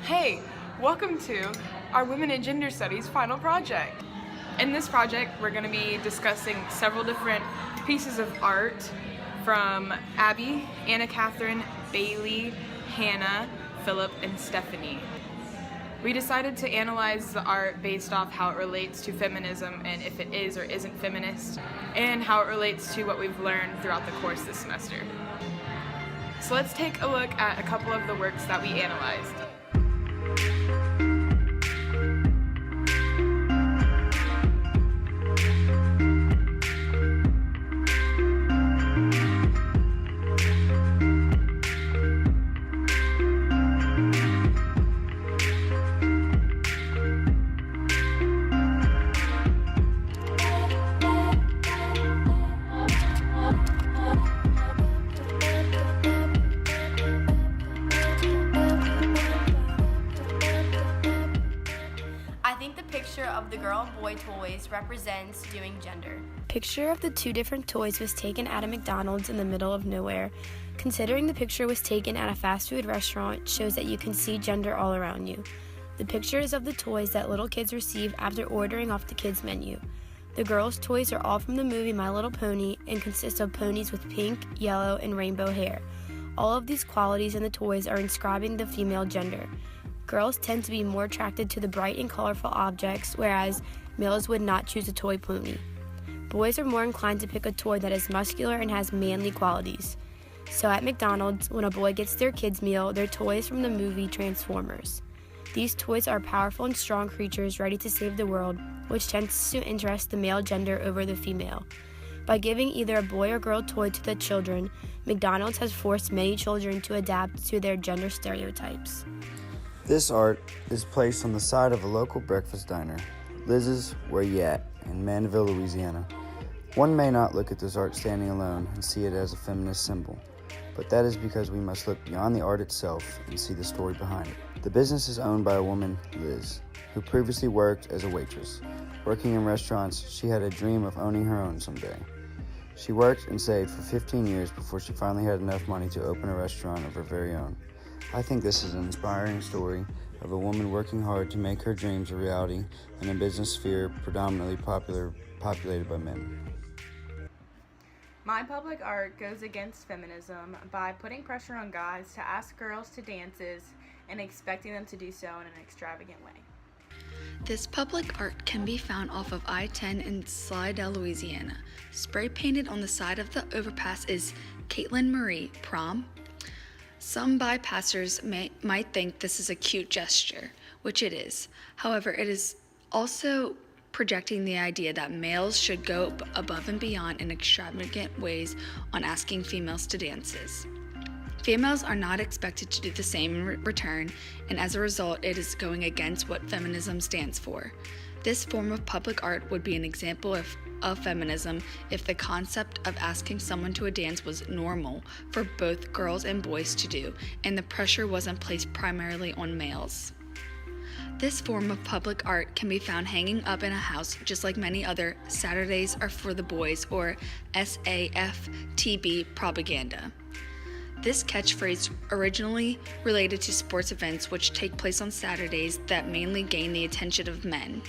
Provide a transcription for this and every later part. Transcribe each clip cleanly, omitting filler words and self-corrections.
Hey, welcome to our Women in Gender Studies final project. In this project, we're going to be discussing several different pieces of art from Abby, Anna Catherine, Bailey, Hannah, Philip, and Stephanie. We decided to analyze the art based off how it relates to feminism and if it is or isn't feminist, and how it relates to what we've learned throughout the course this semester. So let's take a look at a couple of the works that we analyzed. I think the picture of the girl and boy toys represents doing gender. Picture of the two different toys was taken at a McDonald's in the middle of nowhere. Considering the picture was taken at a fast food restaurant shows that you can see gender all around you. The pictures of the toys that little kids receive after ordering off the kids' menu. The girls' toys are all from the movie My Little Pony and consist of ponies with pink, yellow, and rainbow hair. All of these qualities in the toys are inscribing the female gender. Girls tend to be more attracted to the bright and colorful objects, whereas males would not choose a toy pony. Boys are more inclined to pick a toy that is muscular and has manly qualities. So at McDonald's, when a boy gets their kids' meal, their toy is from the movie Transformers. These toys are powerful and strong creatures ready to save the world, which tends to interest the male gender over the female. By giving either a boy or girl toy to the children, McDonald's has forced many children to adapt to their gender stereotypes. This art is placed on the side of a local breakfast diner, Liz's Where You At, in Mandeville, Louisiana. One may not look at this art standing alone and see it as a feminist symbol, but that is because we must look beyond the art itself and see the story behind it. The business is owned by a woman, Liz, who previously worked as a waitress. Working in restaurants, she had a dream of owning her own someday. She worked and saved for 15 years before she finally had enough money to open a restaurant of her very own. I think this is an inspiring story of a woman working hard to make her dreams a reality in a business sphere predominantly populated by men. My public art goes against feminism by putting pressure on guys to ask girls to dances and expecting them to do so in an extravagant way. This public art can be found off of I-10 in Slidell, Louisiana. Spray painted on the side of the overpass is Caitlin Marie, prom. Some bypassers might think this is a cute gesture, which it is. However, it is also projecting the idea that males should go above and beyond in extravagant ways on asking females to dances. Females are not expected to do the same in return, and as a result, it is going against what feminism stands for. This form of public art would be an example of feminism if the concept of asking someone to a dance was normal for both girls and boys to do, and the pressure wasn't placed primarily on males. This form of public art can be found hanging up in a house just like many other Saturdays are for the boys or SAFTB propaganda. This catchphrase originally related to sports events which take place on Saturdays that mainly gain the attention of men.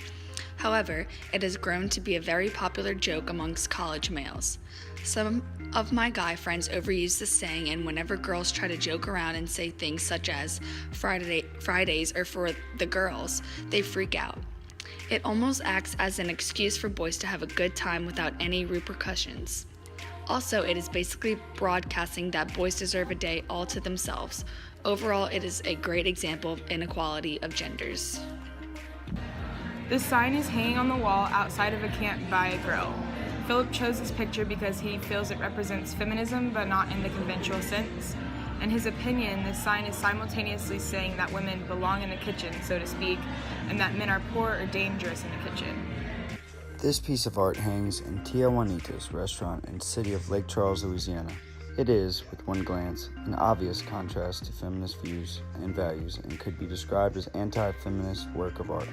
However, it has grown to be a very popular joke amongst college males. Some of my guy friends overuse this saying, and whenever girls try to joke around and say things such as Fridays are for the girls, they freak out. It almost acts as an excuse for boys to have a good time without any repercussions. Also, it is basically broadcasting that boys deserve a day all to themselves. Overall, it is a great example of inequality of genders. This sign is hanging on the wall outside of a camp by a girl. Philip chose this picture because he feels it represents feminism, but not in the conventional sense. In his opinion, this sign is simultaneously saying that women belong in the kitchen, so to speak, and that men are poor or dangerous in the kitchen. This piece of art hangs in Tia Juanita's restaurant in the city of Lake Charles, Louisiana. It is, with one glance, an obvious contrast to feminist views and values and could be described as anti-feminist work of art.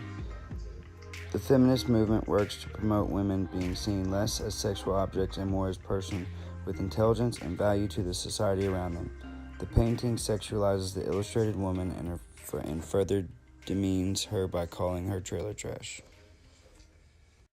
The feminist movement works to promote women being seen less as sexual objects and more as persons with intelligence and value to the society around them. The painting sexualizes the illustrated woman and her and further demeans her by calling her trailer trash.